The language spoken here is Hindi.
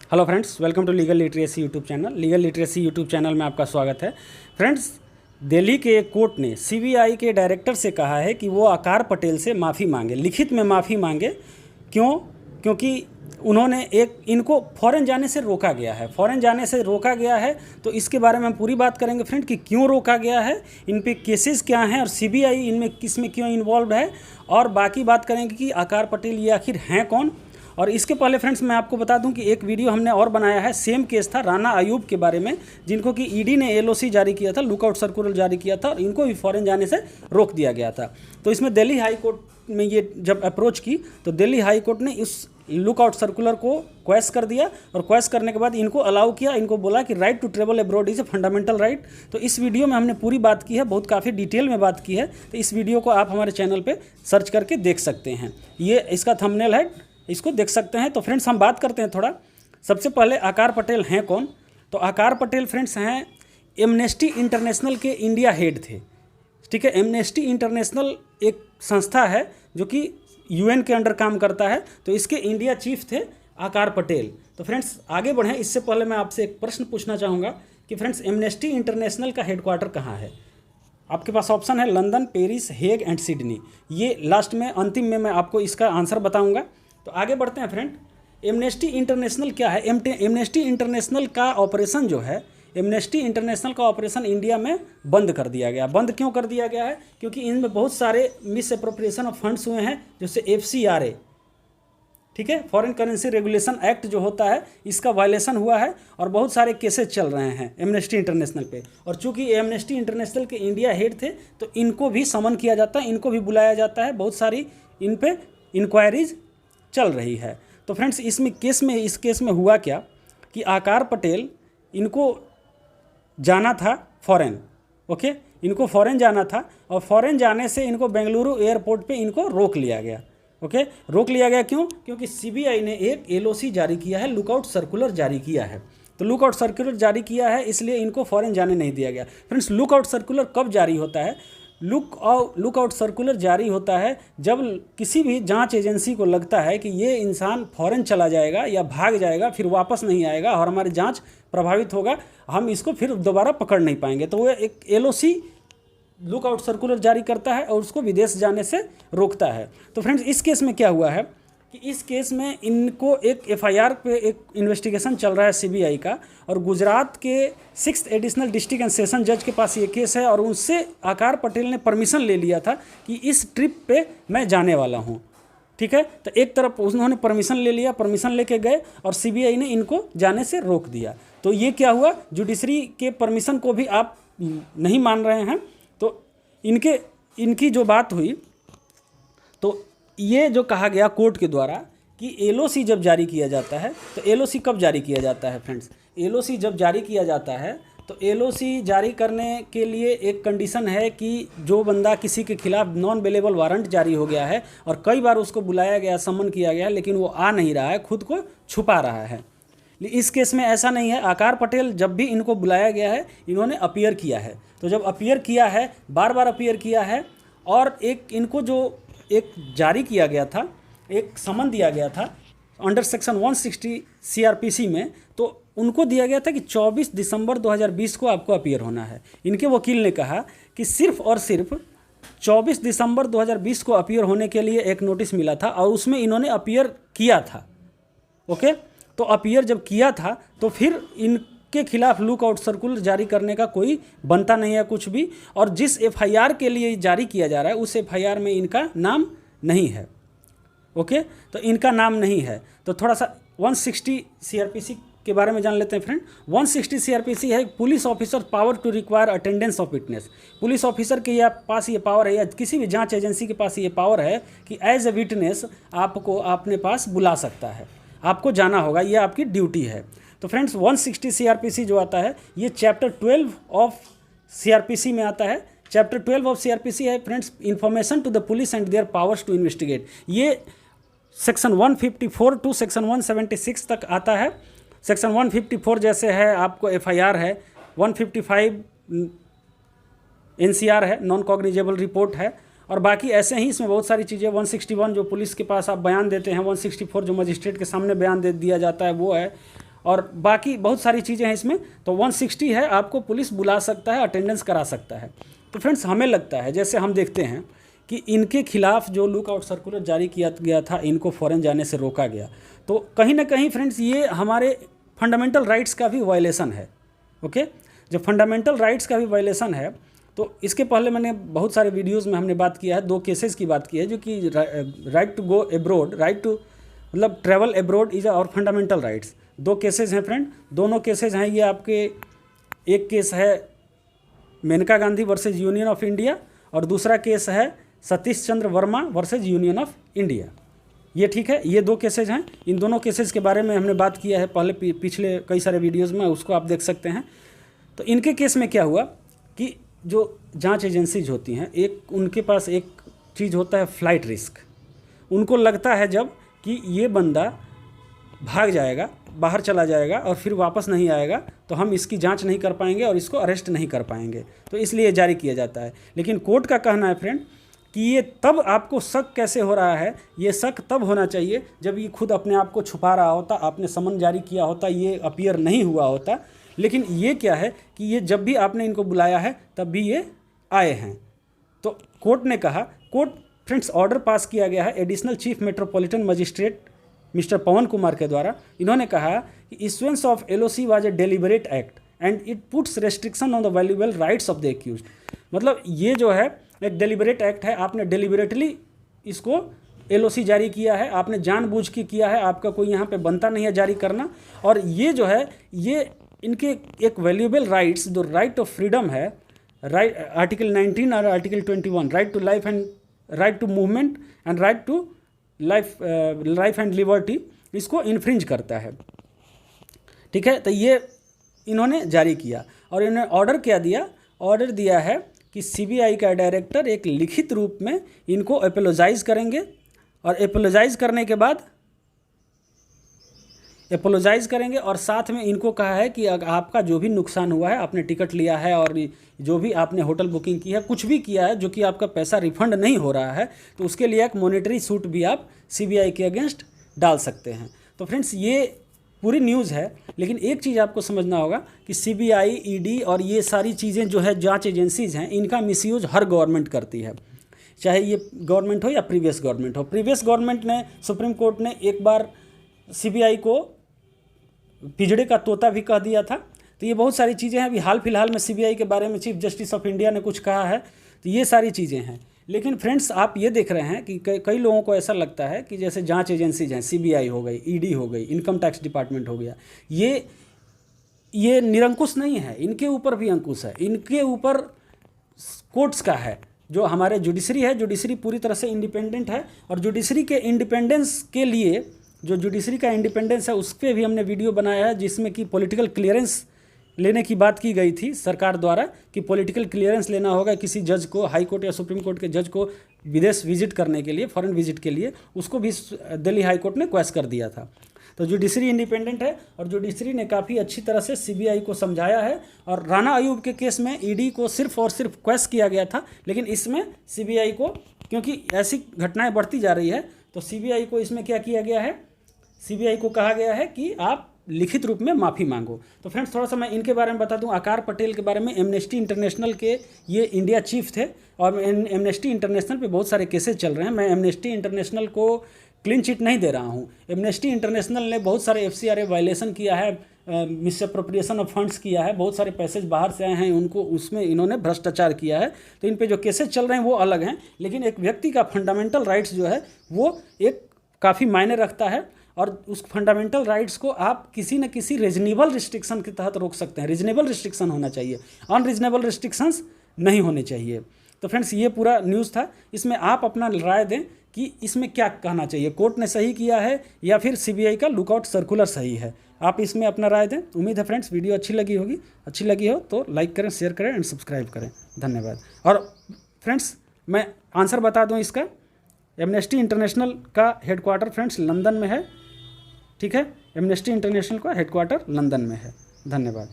Hello friends, welcome to legal literacy YouTube channel. Legal literacy YouTube channel में आपका स्वागत है। फ्रेंड्स, दिल्ली के एक कोर्ट ने सीबीआई के डायरेक्टर से कहा है कि वो आकार पटेल से माफ़ी मांगे, लिखित में माफ़ी मांगे। क्यों? क्योंकि उन्होंने इनको फ़ॉरेन जाने से रोका गया है। फ़ॉरेन जाने से रोका गया है तो इसके बारे में हम पूरी बात करेंगे फ्रेंड कि क्यों रोका गया है, इन पे केसेस क्या हैं और सीबीआई इनमें किसमें क्यों इन्वॉल्व है, और बाकी बात करेंगे कि आकार पटेल ये आखिर हैं कौन। और इसके पहले फ्रेंड्स मैं आपको बता दूं कि एक वीडियो हमने और बनाया है, सेम केस था राना अयूब के बारे में, जिनको कि ईडी ने एलओसी जारी किया था, लुकआउट सर्कुलर जारी किया था और इनको भी फॉरेन जाने से रोक दिया गया था। तो इसमें दिल्ली हाई कोर्ट में ये जब अप्रोच की तो दिल्ली हाई कोर्ट ने इस लुकआउट सर्कुलर को क्वेश कर दिया और क्वेश करने के बाद इनको अलाउ किया। इनको बोला कि right to travel abroad is a fundamental right. तो इस वीडियो में हमने पूरी बात की है, बहुत काफ़ी डिटेल में बात की है। तो इस वीडियो को आप हमारे चैनल पे सर्च करके देख सकते हैं। ये इसका थंबनेल है, इसको देख सकते हैं। तो फ्रेंड्स हम बात करते हैं थोड़ा। सबसे पहले आकार पटेल हैं कौन? तो आकार पटेल फ्रेंड्स हैं एमनेस्टी इंटरनेशनल के इंडिया हेड थे। ठीक है, एमनेस्टी इंटरनेशनल एक संस्था है जो कि यूएन के अंडर काम करता है। तो इसके इंडिया चीफ थे आकार पटेल। तो फ्रेंड्स आगे बढ़ें, इससे पहले मैं आपसे एक प्रश्न पूछना चाहूँगा कि फ्रेंड्स एमनेस्टी इंटरनेशनल का हेडक्वार्टर कहाँ है? आपके पास ऑप्शन है London, Paris, Hague and Sydney. ये लास्ट में अंतिम में मैं आपको इसका आंसर बताऊँगा। तो आगे बढ़ते हैं फ्रेंड। एमनेस्टी इंटरनेशनल क्या है? एमनेस्टी इंटरनेशनल का ऑपरेशन जो है, एमनेस्टी इंटरनेशनल का ऑपरेशन इंडिया में बंद कर दिया गया। बंद क्यों कर दिया गया है? क्योंकि इनमें बहुत सारे मिस अप्रोप्रिएशन ऑफ फंड्स हुए हैं, जैसे FCRA, ठीक है, फॉरेन करेंसी रेगुलेशन एक्ट जो होता है, इसका वायलेशन हुआ है और बहुत सारे केसेस चल रहे हैं एमनेस्टी इंटरनेशनल पे। और चूंकि एमनेस्टी इंटरनेशनल के इंडिया हेड थे तो इनको भी समन किया जाता है, इनको भी बुलाया जाता है, बहुत सारी इन पे इंक्वायरीज चल रही है। तो फ्रेंड्स इस केस में हुआ क्या कि आकार पटेल इनको जाना था फॉरेन। ओके, इनको फॉरेन जाना था और फॉरेन जाने से इनको बेंगलुरु एयरपोर्ट पे इनको रोक लिया गया। ओके, रोक लिया गया क्यों? क्योंकि सीबीआई ने एक LOC जारी किया है, लुकआउट सर्कुलर जारी किया है। तो लुकआउट सर्कुलर जारी किया है, इसलिए इनको फॉरेन जाने नहीं दिया गया। फ्रेंड्स लुकआउट सर्कुलर कब जारी होता है? लुकआउट सर्कुलर जारी होता है जब किसी भी जांच एजेंसी को लगता है कि ये इंसान फॉरेन चला जाएगा या भाग जाएगा, फिर वापस नहीं आएगा और हमारी जांच प्रभावित होगा, हम इसको फिर दोबारा पकड़ नहीं पाएंगे। तो वो एक LOC लुकआउट सर्कुलर जारी करता है और उसको विदेश जाने से रोकता है। तो फ्रेंड्स इस केस में क्या हुआ है कि इस केस में इनको एक FIR पे एक इन्वेस्टिगेशन चल रहा है सीबीआई का, और गुजरात के 6th additional district and session जज के पास ये केस है और उनसे आकार पटेल ने परमिशन ले लिया था कि इस ट्रिप पे मैं जाने वाला हूँ। ठीक है, तो एक तरफ उन्होंने परमिशन ले लिया, परमिशन लेके गए और सीबीआई ने इनको जाने से रोक दिया। तो ये क्या हुआ, जुडिशरी के परमिशन को भी आप नहीं मान रहे हैं। तो इनकी जो बात हुई, तो ये जो कहा गया कोर्ट के द्वारा कि LOC जब जारी किया जाता है, तो LOC कब जारी किया जाता है फ्रेंड्स? LOC जब जारी किया जाता है तो LOC जारी करने के लिए एक कंडीशन है कि जो बंदा किसी के खिलाफ नॉन बेलेबल वारंट जारी हो गया है और कई बार उसको बुलाया गया, समन किया गया, लेकिन वो आ नहीं रहा है, खुद को छुपा रहा है। इस केस में ऐसा नहीं है। आकार पटेल जब भी इनको बुलाया गया है, इन्होंने अपीयर किया है। तो जब अपीयर किया है, बार बार अपीयर किया है, और इनको जो एक जारी किया गया था, एक समन दिया गया था अंडर सेक्शन 160 CRPC में, तो उनको दिया गया था कि 24 दिसंबर 2020 को आपको अपीयर होना है। इनके वकील ने कहा कि सिर्फ और सिर्फ 24 दिसंबर 2020 को अपीयर होने के लिए एक नोटिस मिला था और उसमें इन्होंने अपीयर किया था। ओके, तो अपीयर जब किया था तो फिर इनके खिलाफ लुकआउट सर्कुलर जारी करने का कोई बनता नहीं है कुछ भी, और जिस FIR के लिए जारी किया जा रहा है उस FIR में इनका नाम नहीं है। ओके, तो इनका नाम नहीं है। तो थोड़ा सा 160 CRPC के बारे में जान लेते हैं फ्रेंड। 160 CRPC है police officer power to require attendance of witness. Police officer के पास ये पावर है, या किसी भी जांच एजेंसी के पास ये पावर है कि एज ए विटनेस आपको अपने पास बुला सकता है, आपको जाना होगा, ये आपकी ड्यूटी है। तो फ्रेंड्स 160 CRPC जो आता है ये चैप्टर 12 ऑफ CRPC में आता है। चैप्टर 12 ऑफ CRPC है friends, information to the police and their powers to investigate. ये सेक्शन 154 टू सेक्शन 176 तक आता है। सेक्शन 154 जैसे है आपको FIR है, 155 NCR है, नॉन कॉग्निजेबल रिपोर्ट है, और बाकी ऐसे ही इसमें बहुत सारी चीज़ें। 161 जो पुलिस के पास आप बयान देते हैं, 164 जो मजिस्ट्रेट के सामने बयान दे दिया जाता है वो है, और बाकी बहुत सारी चीज़ें हैं इसमें। तो 160 है, आपको पुलिस बुला सकता है, अटेंडेंस करा सकता है। तो फ्रेंड्स हमें लगता है, जैसे हम देखते हैं कि इनके खिलाफ जो लुकआउट सर्कुलर जारी किया गया था, इनको फॉरेन जाने से रोका गया, तो कहीं ना कहीं फ्रेंड्स ये हमारे फंडामेंटल राइट्स का भी वायलेशन है। ओके, जब फंडामेंटल राइट्स का भी वायलेशन है तो इसके पहले मैंने बहुत सारे वीडियोस में हमने बात किया है, 2 केसेस की बात की है, जो कि right to go abroad, right to मतलब ट्रैवल एब्रोड इज और फंडामेंटल राइट्स। 2 केसेस हैं फ्रेंड, दोनों केसेस हैं ये आपके, एक केस है Maneka Gandhi versus Union of India और दूसरा केस है Satish Chandra Verma versus Union of India. ये ठीक है, ये 2 केसेज हैं। इन दोनों केसेस के बारे में हमने बात किया है पहले पिछले कई सारे वीडियोज़ में, उसको आप देख सकते हैं। तो इनके केस में क्या हुआ कि जो जांच एजेंसीज होती हैं, एक उनके पास एक चीज़ होता है फ्लाइट रिस्क। उनको लगता है जब कि ये बंदा भाग जाएगा, बाहर चला जाएगा और फिर वापस नहीं आएगा, तो हम इसकी जांच नहीं कर पाएंगे और इसको अरेस्ट नहीं कर पाएंगे, तो इसलिए जारी किया जाता है। लेकिन कोर्ट का कहना है फ्रेंड कि ये तब आपको शक कैसे हो रहा है, ये शक तब होना चाहिए जब ये खुद अपने आप को छुपा रहा होता, आपने समन जारी किया होता, ये अपीयर नहीं हुआ होता। लेकिन ये क्या है कि ये जब भी आपने इनको बुलाया है तब भी ये आए हैं। तो कोर्ट ने कहा, कोर्ट फ्रेंड्स ऑर्डर पास किया गया है additional chief metropolitan magistrate mister Pawan Kumar के द्वारा। इन्होंने कहा कि issuance of LOC was a deliberate act and it puts restriction on the valuable rights of the accused. मतलब ये जो है एक डेलिबरेट एक्ट है, आपने डेलिबरेटली इसको एलओसी जारी किया है, आपने जानबूझ के किया है, आपका कोई यहाँ पे बनता नहीं है जारी करना। और ये जो है ये इनके एक वैल्यूएबल राइट्स, जो राइट ऑफ फ्रीडम है, राइट आर्टिकल 19 और article 21, right to life and right to movement and right to life and liberty, इसको इन्फ्रिंज करता है। ठीक है, तो ये इन्होंने जारी किया और इन्होंने ऑर्डर क्या दिया, ऑर्डर दिया है कि सीबीआई का डायरेक्टर एक लिखित रूप में इनको एपोलोजाइज करेंगे और एपोलोजाइज करेंगे और साथ में इनको कहा है कि आपका जो भी नुकसान हुआ है, आपने टिकट लिया है और जो भी आपने होटल बुकिंग की है, कुछ भी किया है जो कि आपका पैसा रिफंड नहीं हो रहा है, तो उसके लिए एक मॉनेटरी सूट भी आप सीबीआई के अगेंस्ट डाल सकते हैं। तो फ्रेंड्स ये पूरी न्यूज़ है, लेकिन एक चीज़ आपको समझना होगा कि सीबीआई, ईडी और ये सारी चीज़ें जो है जांच एजेंसीज हैं, इनका मिसयूज हर गवर्नमेंट करती है, चाहे ये गवर्नमेंट हो या प्रीवियस गवर्नमेंट हो। प्रीवियस गवर्नमेंट ने, सुप्रीम कोर्ट ने एक बार सीबीआई को पिजड़े का तोता भी कह दिया था। तो ये बहुत सारी चीज़ें हैं। अभी हाल फिलहाल में सीबीआई के बारे में चीफ जस्टिस ऑफ इंडिया ने कुछ कहा है, तो ये सारी चीज़ें हैं। लेकिन फ्रेंड्स आप ये देख रहे हैं कि कई लोगों को ऐसा लगता है कि जैसे जांच एजेंसीज हैं, सीबीआई हो गई, ईडी हो गई, इनकम टैक्स डिपार्टमेंट हो गया, ये निरंकुश नहीं है, इनके ऊपर भी अंकुश है, इनके ऊपर कोर्ट्स का है। जो हमारे जुडिशरी है, जुडिशरी पूरी तरह से इंडिपेंडेंट है और जुडिशरी के इंडिपेंडेंस के लिए, जो जुडिशरी का इंडिपेंडेंस है उस पर भी हमने वीडियो बनाया है, जिसमें कि पॉलिटिकल क्लियरेंस लेने की बात की गई थी सरकार द्वारा कि पॉलिटिकल क्लियरेंस लेना होगा किसी जज को, हाई कोर्ट या सुप्रीम कोर्ट के जज को विदेश विजिट करने के लिए, फॉरेन विजिट के लिए, उसको भी दिल्ली हाई कोर्ट ने क्वेश्चन कर दिया था। तो जुडिशरी इंडिपेंडेंट है और जुडिशरी ने काफ़ी अच्छी तरह से सीबीआई को समझाया है। और राना अयूब के केस में ईडी को सिर्फ और सिर्फ क्वेश्चन किया गया था, लेकिन इसमें सीबीआई को, क्योंकि ऐसी घटनाएं बढ़ती जा रही है, तो सीबीआई को इसमें क्या किया गया है, सीबीआई को कहा गया है कि आप लिखित रूप में माफ़ी मांगो। तो फ्रेंड्स थोड़ा सा मैं इनके बारे में बता दूं, आकार पटेल के बारे में। एमनेस्टी इंटरनेशनल के ये इंडिया चीफ थे और एमनेस्टी इंटरनेशनल पे बहुत सारे केसेस चल रहे हैं। मैं एमनेस्टी इंटरनेशनल को क्लीन चिट नहीं दे रहा हूं। एमनेस्टी इंटरनेशनल ने बहुत सारे एफसीआरए वायलेशन किया है, मिसअप्रोप्रिएशन ऑफ फंड्स किया है, बहुत सारे पैसेज बाहर से आए हैं उनको, उसमें इन्होंने भ्रष्टाचार किया है। तो इन पे जो केसेस चल रहे हैं वो अलग हैं, लेकिन एक व्यक्ति का फंडामेंटल राइट्स जो है वो एक काफ़ी मायने रखता है और उस फंडामेंटल राइट्स को आप किसी न किसी रीजनेबल रिस्ट्रिक्शन के तहत रोक सकते हैं। रीजनेबल रिस्ट्रिक्शन होना चाहिए, अनरीजनेबल रिस्ट्रिक्शंस नहीं होने चाहिए। तो फ्रेंड्स ये पूरा न्यूज़ था, इसमें आप अपना राय दें कि इसमें क्या कहना चाहिए, कोर्ट ने सही किया है या फिर सीबीआई का लुकआउट सर्कुलर सही है। आप इसमें अपना राय दें। उम्मीद है फ्रेंड्स वीडियो अच्छी लगी हो तो लाइक करें, शेयर करें एंड सब्सक्राइब करें। धन्यवाद। और फ्रेंड्स मैं आंसर बता दूं इसका, एमनेस्टी इंटरनेशनल का हेडक्वार्टर फ्रेंड्स लंदन में है, ठीक है, एमनेस्टी इंटरनेशनल का हेडक्वार्टर लंदन में है। धन्यवाद।